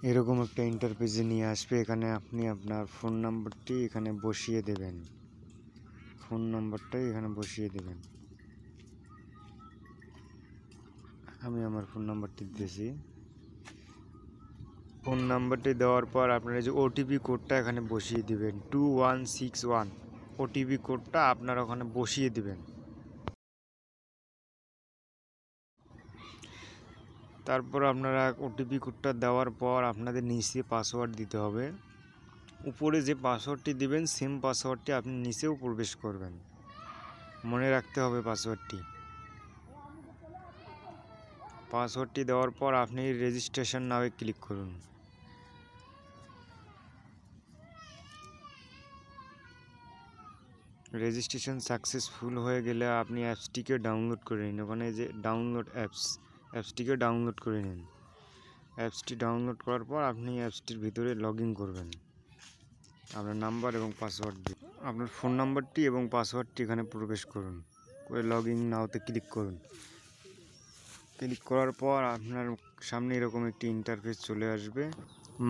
এরকম একটা ইন্টারফেসে নিয়ে আসবে। এখানে আপনি আপনার ফোন নাম্বারটি এখানে বসিয়ে দেবেন। ফোন নাম্বারটাই এখানে বসিয়ে দেবেন। আমি আমার ফোন নাম্বারটি দিতেছি। ফোন নাম্বারটি দেওয়ার পর আপনারা যে ওটিপি কোডটা এখানে বসিয়ে দিবেন 2161। ওটিপি কোডটা আপনারা ওখানে বসিয়ে দিবেন। তারপর আপনারা ওটিপি কোডটা দেওয়ার পর আপনাদের নিচে পাসওয়ার্ড দিতে হবে। উপরে যে পাসওয়ার্ডটি দিবেন সেম পাসওয়ার্ডটি আপনি নিচেও প্রবেশ করবেন। মনে রাখতে হবে পাসওয়ার্ডটি দেওয়ার পর আপনি রেজিস্ট্রেশন নাওয়ে ক্লিক করুন। রেজিস্ট্রেশন সাকসেসফুল হয়ে গেলে আপনি অ্যাপসটিকে ডাউনলোড করে নিন। ওখানে যে ডাউনলোড অ্যাপসটিকে ডাউনলোড করে নিন। অ্যাপসটি ডাউনলোড করার পর আপনি অ্যাপসটির ভিতরে লগ ইন করবেন আপনার নাম্বার এবং পাসওয়ার্ড দিয়ে। আপনার ফোন নাম্বারটি এবং পাসওয়ার্ডটি এখানে প্রবেশ করুন, করে লগ ইন নাওতে ক্লিক করুন। ক্লিক করার পর আপনার সামনে এরকম একটি ইন্টারফেস চলে আসবে।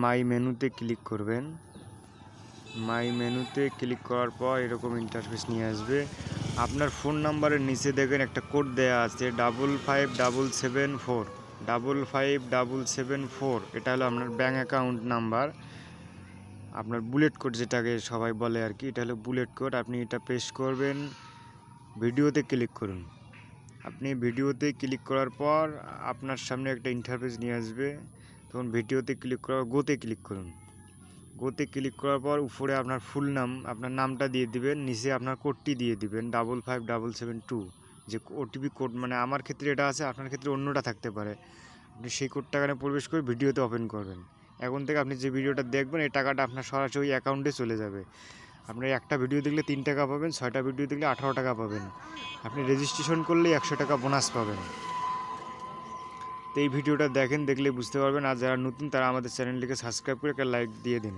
মাই মেনুতে ক্লিক করবেন। মাই মেনুতে ক্লিক করার পর এরকম ইন্টারফেস নিয়ে আসবে। আপনার ফোন নাম্বারের নিচে দেখবেন একটা কোড দেওয়া আছে 55774 55774। এটা হলো আপনার ব্যাঙ্ক অ্যাকাউন্ট নাম্বার, আপনার বুলেট কোড যেটাকে সবাই বলে আর কি। এটা হলো বুলেট কোড। আপনি এটা পেস্ট করবেন। ভিডিওতে ক্লিক করুন। আপনি ভিডিওতে ক্লিক করার পর আপনার সামনে একটা ইন্টারফেস নিয়ে আসবে। তখন ভিডিওতে ক্লিক করার গোতে ক্লিক করুন। গোতে ক্লিক করার পর উপরে আপনার ফুল নাম, আপনার নামটা দিয়ে দিবেন। নিচে আপনার কোডটি দিয়ে দিবেন 55772। যে ওটিপি কোড, মানে আমার ক্ষেত্রে এটা আছে, আপনার ক্ষেত্রে অন্যটা থাকতে পারে। আপনি সেই কোডটা এখানে প্রবেশ করে ভিডিওতে ওপেন করবেন। এখন থেকে আপনি যে ভিডিওটা দেখবেন এই টাকাটা আপনার সরাসরি অ্যাকাউন্টে চলে যাবে। আপনি একটা ভিডিও দেখলে 3 টাকা পাবেন, 6টা ভিডিও দেখলে 18 টাকা পাবেন। আপনি রেজিস্ট্রেশন করলেই 100 টাকা বোনাস পাবেন। তো এই ভিডিওটা দেখলে বুঝতে পারবেন। আর যারা নতুন তারা আমাদের চ্যানেলটিকে সাবস্ক্রাইব করে একটা লাইক দিয়ে দিন।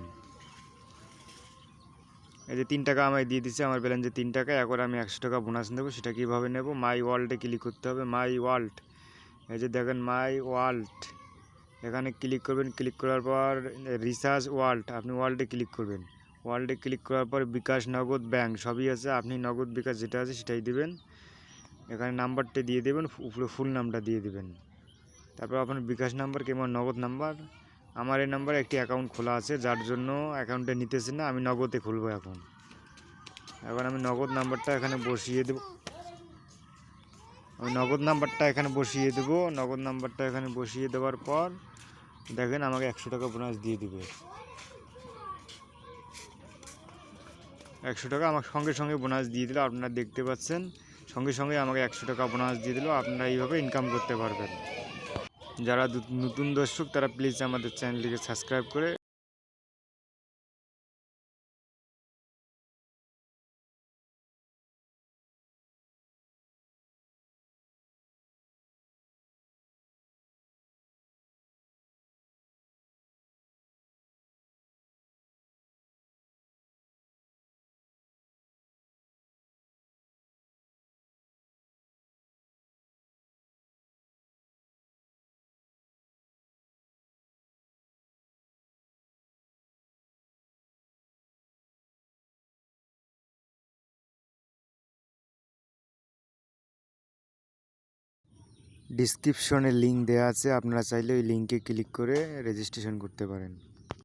এই যে 3 টাকা আমায় দিয়ে দিচ্ছে, আমার ব্যালেন্সে 3 টাকা। এখন আমি 100 টাকা বোনাস নেব। সেটা কীভাবে নেব? মাই ওয়ালেটে ক্লিক করতে হবে। মাই ওয়ালেট, এই যে দেখেন মাই ওয়ালেট, এখানে ক্লিক করবেন। ক্লিক করার পর রিচার্জ ওয়ালেট, আপনি ওয়ালেটে ক্লিক করবেন। ওয়ালেটে ক্লিক করার পর বিকাশ, নগদ, ব্যাংক সবই আছে। আপনি নগদ বিকাশ যেটা আছে সেটাই দিবেন। এখানে নাম্বারটা দিয়ে দেবেন, উপরে ফুল নামটা দিয়ে দিবেন। তারপর আপনার বিকাশ নাম্বার কিংবা নগদ নাম্বার। আমার এই নাম্বারে একটি অ্যাকাউন্ট খোলা আছে, যার জন্য অ্যাকাউন্টে নিতেছে না, আমি নগদে খুলবো এখন আমি নগদ নাম্বারটা এখানে বসিয়ে দেব। নগদ নাম্বারটা এখানে বসিয়ে দেওয়ার পর দেখেন আমাকে 100 টাকা বোনাস দিয়ে দিবে। 100 টাকা আমার সঙ্গে সঙ্গে বোনাস দিয়ে দিল। আপনারা দেখতে পাচ্ছেন সঙ্গে সঙ্গে আমাকে 100 টাকা বোনাস দিয়ে দিল। আপনারা এইভাবে ইনকাম করতে পারবেন। যারা নতুন দর্শক তারা প্লিজ আমাদের চ্যানেলটিকে সাবস্ক্রাইব করে ডিসক্রিপশনে লিঙ্ক দেওয়া আছে, আপনারা চাইলে ওই লিঙ্কে ক্লিক করে রেজিস্ট্রেশন করতে পারেন।